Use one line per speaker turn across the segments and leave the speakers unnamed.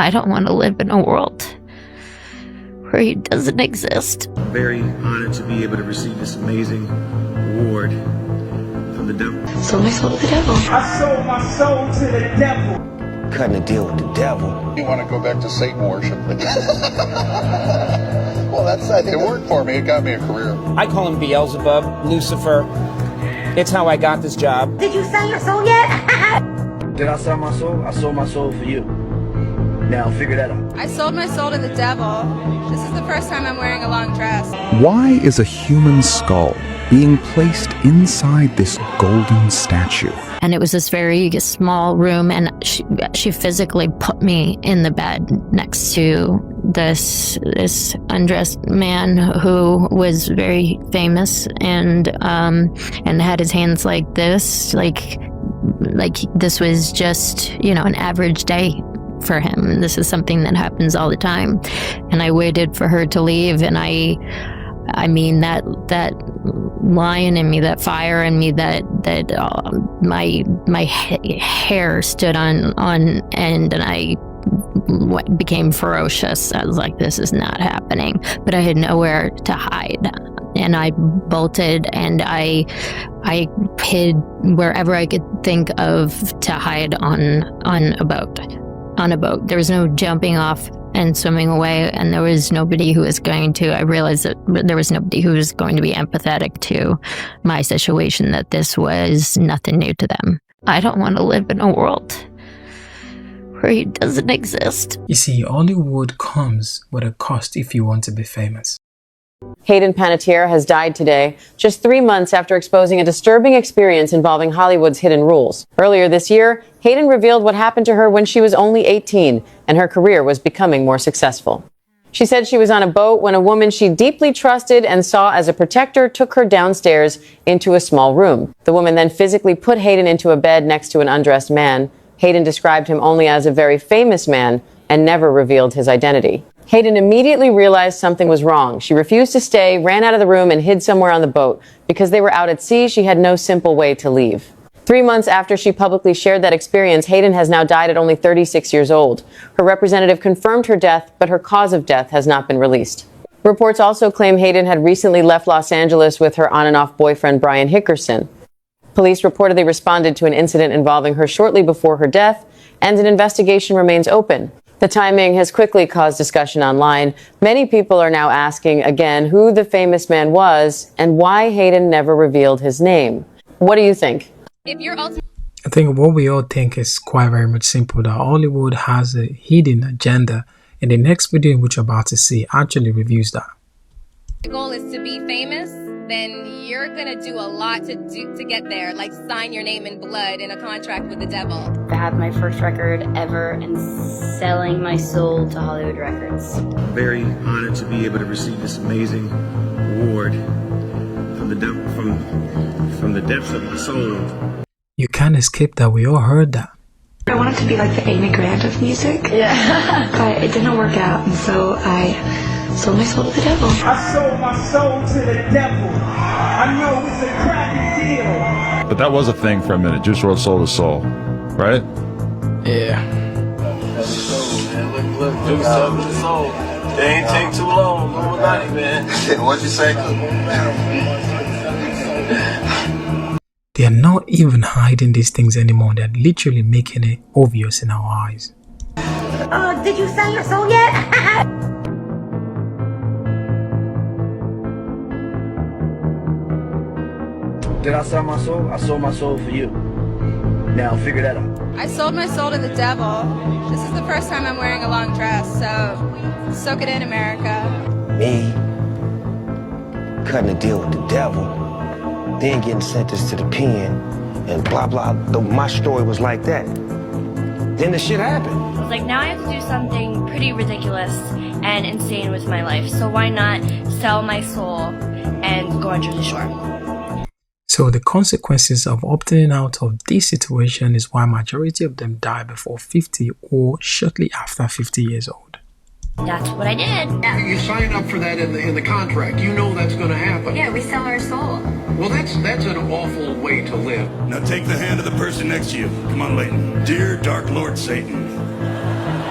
I don't want to live in a world where he doesn't exist.
I'm very honored to be able to receive this amazing award from the devil.
Sold my soul to the devil.
I sold my soul to the devil.
Cutting a deal with the devil.
You want to go back to Satan worship? Well, it worked for me. It got me a career.
I call him Beelzebub, Lucifer. It's how I got this job.
Did you sell your soul yet?
Did I sell my soul? I sold my soul for you. Now figure that out.
I sold my soul to the devil. This is the first time I'm wearing a long dress.
Why is a human skull being placed inside this golden statue?
And it was this very small room, and she physically put me in the bed next to this undressed man who was very famous and had his hands like this, like this was just, an average day for him. This is something that happens all the time. And I waited for her to leave, and I mean that lion in me, that fire in me, that my hair stood on end, and I became ferocious. I was like, this is not happening. But I had nowhere to hide, and I bolted, and I hid wherever I could think of to hide on a boat. There was no jumping off and swimming away, and there was nobody who was going to, I realized that there was nobody who was going to be empathetic to my situation, that this was nothing new to them. I don't want to live in a world where he doesn't exist.
You see, Hollywood comes with a cost if you want to be famous.
Hayden Panettiere has died today, just 3 months after exposing a disturbing experience involving Hollywood's hidden rules. Earlier this year, Hayden revealed what happened to her when she was only 18 and her career was becoming more successful. She said she was on a boat when a woman she deeply trusted and saw as a protector took her downstairs into a small room. The woman then physically put Hayden into a bed next to an undressed man. Hayden described him only as a very famous man and never revealed his identity. Hayden immediately realized something was wrong. She refused to stay, ran out of the room, and hid somewhere on the boat. Because they were out at sea, she had no simple way to leave. 3 months after she publicly shared that experience, Hayden has now died at only 36 years old. Her representative confirmed her death, but her cause of death has not been released. Reports also claim Hayden had recently left Los Angeles with her on-and-off boyfriend, Brian Hickerson. Police reportedly responded to an incident involving her shortly before her death, and an investigation remains open. The timing has quickly caused discussion online. Many people are now asking again who the famous man was and why Hayden never revealed his name. What do you think?
I think what we all think is quite very much simple, that Hollywood has a hidden agenda, and the next video which you're about to see actually reviews that.
The goal is to be famous, then you're gonna do a lot to get there, like sign your name in blood in a contract with the devil.
I had my first record ever and selling my soul to Hollywood Records.
I'm very honored to be able to receive this amazing award from the devil, from the depths of my soul.
You can't escape that. We all heard that.
I wanted to be like the Amy Grant of music, but it didn't work out, and so I sold my soul to the devil.
I sold my soul to the devil. I know it's a crappy deal.
But that was a thing for a minute. Juice WRLD soul to soul, right?
Yeah.
That's the soul, man. Look, Juice sold to soul. They ain't take too long. Illuminati, man.
What'd you say?
They are not even hiding these things anymore. They're literally making it obvious in our eyes.
Did you sell your soul yet?
Did I sell my soul? I sold my soul for you. Now figure that out.
I sold my soul to the devil. This is the first time I'm wearing a long dress, so soak it in, America.
Me cutting a deal with the devil, then getting sentenced to the pen, and blah, blah. My story was like that. Then the shit happened.
I was like, now I have to do something pretty ridiculous and insane with my life. So why not sell my soul and go on Jersey Shore?
So the consequences of opting out of this situation is why majority of them die before 50 or shortly after 50 years old.
That's what I did.
You sign up for that in the contract. You know that's going to happen.
Yeah, we sell our soul.
Well, that's an awful way to live.
Now take the hand of the person next to you. Come on, Leighton. Dear Dark Lord Satan,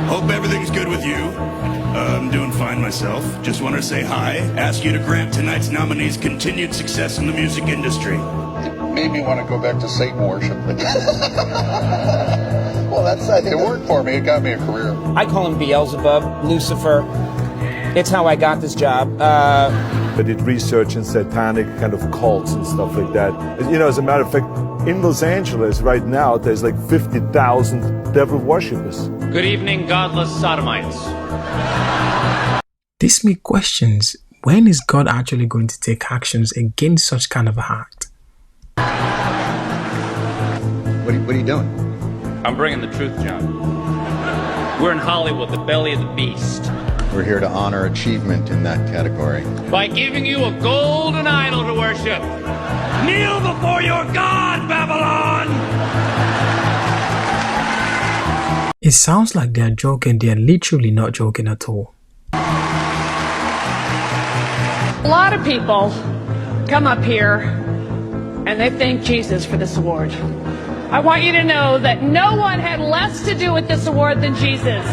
Hope everything's good with you. I'm doing fine myself. Just want to say hi. Ask you to grant tonight's nominees continued success in the music industry.
Made me want to go back to Satan worship. Well, it worked for me. It got me a career.
I call him Beelzebub, Lucifer. It's how I got this job.
I did research in satanic kind of cults and stuff like that. You know, as a matter of fact, in Los Angeles right now, there's like 50,000 devil worshippers.
Good evening, godless sodomites.
This makes questions. When is God actually going to take actions against such kind of a act?
What are you doing?
I'm bringing the truth, John. We're in Hollywood, the belly of the beast.
We're here to honor achievement in that category.
By giving you a golden idol to worship. Kneel before your God, Babylon!
It sounds like they're joking. They're literally not joking at all.
A lot of people come up here and they thank Jesus for this award. I want you to know that no one had less to do with this award than Jesus.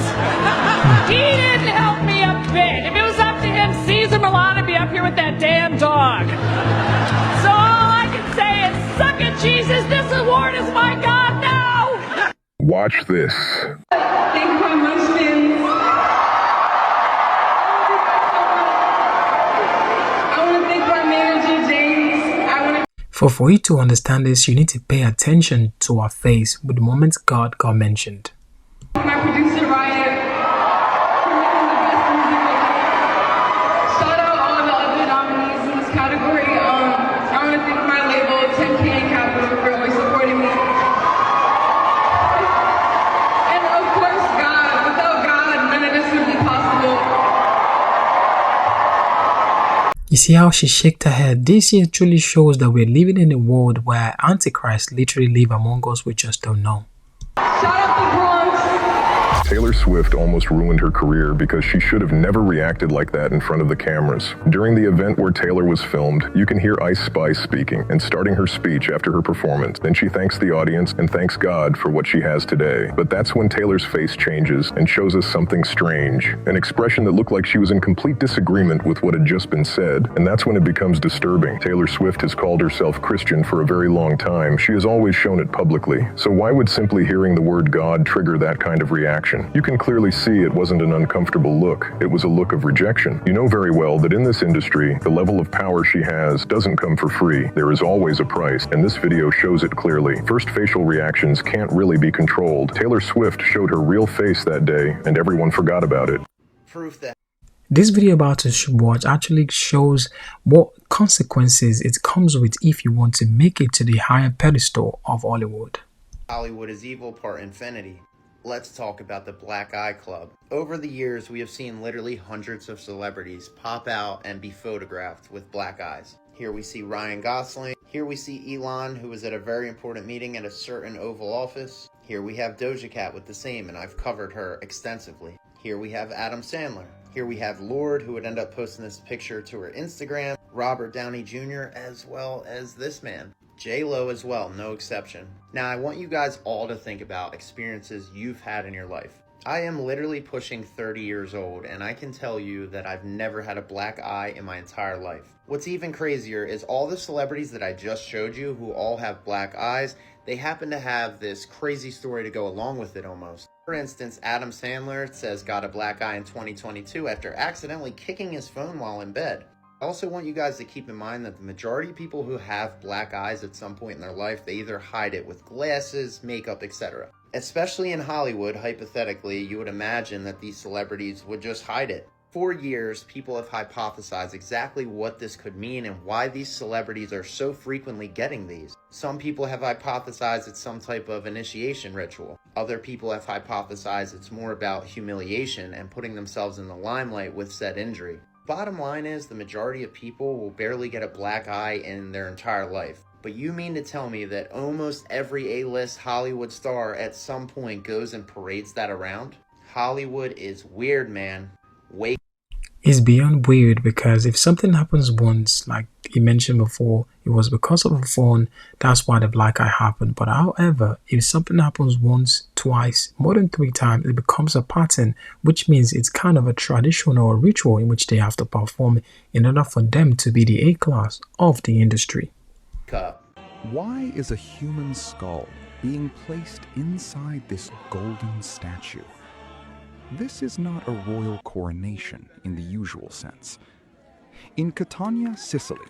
He didn't help me a bit. If it was up to him, Caesar Milan would be up here with that damn dog. So all I can say is, suck it, Jesus. This award is my God now.
Watch this.
Thank you very much, Vince. I want to thank my manager, James.
For you to understand this, you need to pay attention to our face with the moment God got mentioned.
My producer, Ryan, for making the best music. Shout out all the other nominees in this category. I want to thank my label, 10K and Capital, for always supporting me. And of course, God. Without God, none of this would be possible.
You see how she shook her head? This here truly shows that we're living in a world where Antichrist literally live among us, we just don't know.
Shout out the Bronx.
Taylor Swift almost ruined her career because she should have never reacted like that in front of the cameras. During the event where Taylor was filmed, you can hear Ice Spice speaking and starting her speech after her performance. Then she thanks the audience and thanks God for what she has today. But that's when Taylor's face changes and shows us something strange, an expression that looked like she was in complete disagreement with what had just been said. And that's when it becomes disturbing. Taylor Swift has called herself Christian for a very long time. She has always shown it publicly. So why would simply hearing the word God trigger that kind of reaction? You can clearly see it wasn't an uncomfortable look. It was a look of rejection. You know very well that in this industry, the level of power she has doesn't come for free. There is always a price, and this video shows it clearly. First, facial reactions can't really be controlled. Taylor Swift showed her real face that day, and everyone forgot about it.
Proof that
this video about to watch actually shows what consequences it comes with if you want to make it to the higher pedestal of Hollywood.
Hollywood is evil part infinity. Let's talk about the Black Eye Club. Over the years, we have seen literally hundreds of celebrities pop out and be photographed with black eyes. Here we see Ryan Gosling. Here we see Elon, who was at a very important meeting at a certain Oval Office. Here we have Doja Cat with the same, and I've covered her extensively. Here we have Adam Sandler. Here we have Lorde, who would end up posting this picture to her Instagram. Robert Downey Jr., as well as this man. J-Lo as well, no exception. Now, I want you guys all to think about experiences you've had in your life. I am literally pushing 30 years old, and I can tell you that I've never had a black eye in my entire life. What's even crazier is all the celebrities that I just showed you who all have black eyes, they happen to have this crazy story to go along with it almost. For instance, Adam Sandler says got a black eye in 2022 after accidentally kicking his phone while in bed. I also want you guys to keep in mind that the majority of people who have black eyes at some point in their life, they either hide it with glasses, makeup, etc. Especially in Hollywood, hypothetically, you would imagine that these celebrities would just hide it. For years, people have hypothesized exactly what this could mean and why these celebrities are so frequently getting these. Some people have hypothesized it's some type of initiation ritual. Other people have hypothesized it's more about humiliation and putting themselves in the limelight with said injury. Bottom line is, the majority of people will barely get a black eye in their entire life. But you mean to tell me that almost every A-list Hollywood star at some point goes and parades that around? Hollywood is weird, man. Wake.
It's beyond weird, because if something happens once, like he mentioned before, it was because of a phone, that's why the black eye happened. But however, if something happens once, twice, more than 3 times, it becomes a pattern, which means it's kind of a tradition or a ritual in which they have to perform in order for them to be the A class of the industry.
Why is a human skull being placed inside this golden statue? This is not a royal coronation in the usual sense. In Catania, Sicily,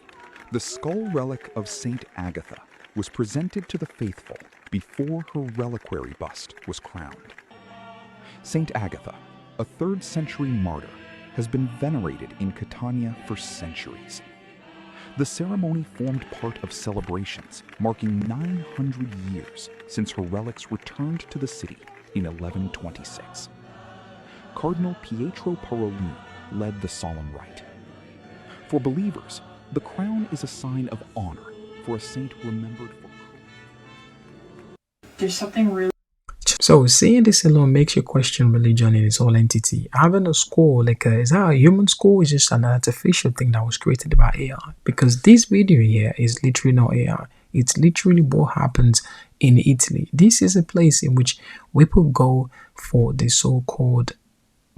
the skull relic of Saint Agatha was presented to the faithful before her reliquary bust was crowned. Saint Agatha, a 3rd century martyr, has been venerated in Catania for centuries. The ceremony formed part of celebrations marking 900 years since her relics returned to the city in 1126. Cardinal Pietro Parolin led the solemn rite. For believers, the crown is a sign of honor for a saint remembered for.
There's something really.
So seeing this alone makes you question religion in its whole entity. Having a skull, is that a human skull? Is just an artificial thing that was created by AI? Because this video here is literally not AI. It's literally what happens in Italy. This is a place in which people go for the so-called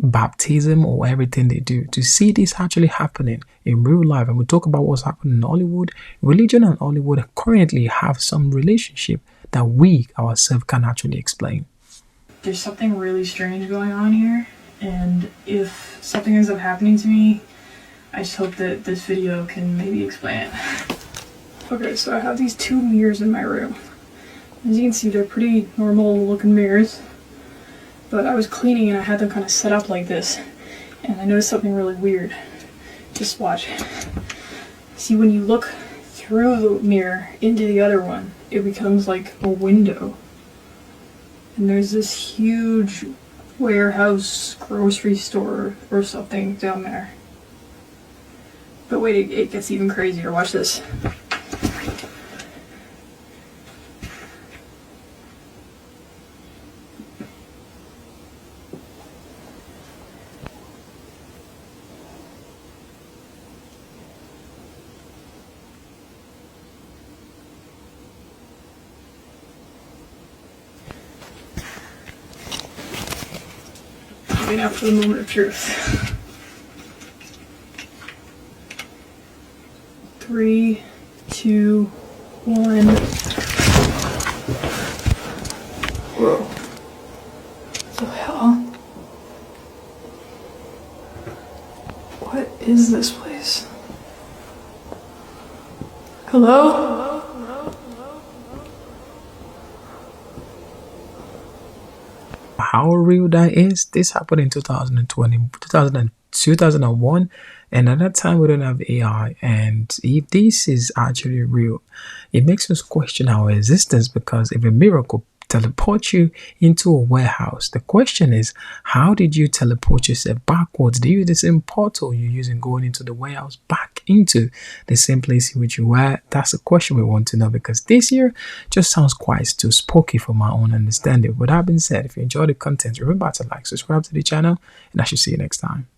baptism or everything they do. To see this actually happening in real life, and we talk about what's happening in Hollywood, religion and Hollywood currently have some relationship that we ourselves can actually explain.
There's something really strange going on here, and if something ends up happening to me, I just hope that this video can maybe explain it. Okay, so I have these 2 mirrors in my room. As you can see, they're pretty normal looking mirrors. But I was cleaning and I had them kind of set up like this, and I noticed something really weird. Just watch. See, when you look through the mirror into the other one, it becomes like a window. And there's this huge warehouse, grocery store or something down there. But wait, it gets even crazier. Watch this. Now for the moment of truth. 3, 2, 1. Whoa. What the hell? What is this place? Hello?
How real that is? This happened in 2001, and at that time we don't have AI. And if this is actually real, it makes us question our existence, because if a miracle teleports you into a warehouse, the question is, how did you teleport yourself backwards? Do you use the same portal you're using going into the warehouse back into the same place in which you were? That's a question we want to know, because this year just sounds quite too spooky for my own understanding. With that being said, if you enjoyed the content, remember to like, subscribe to the channel, and I should see you next time.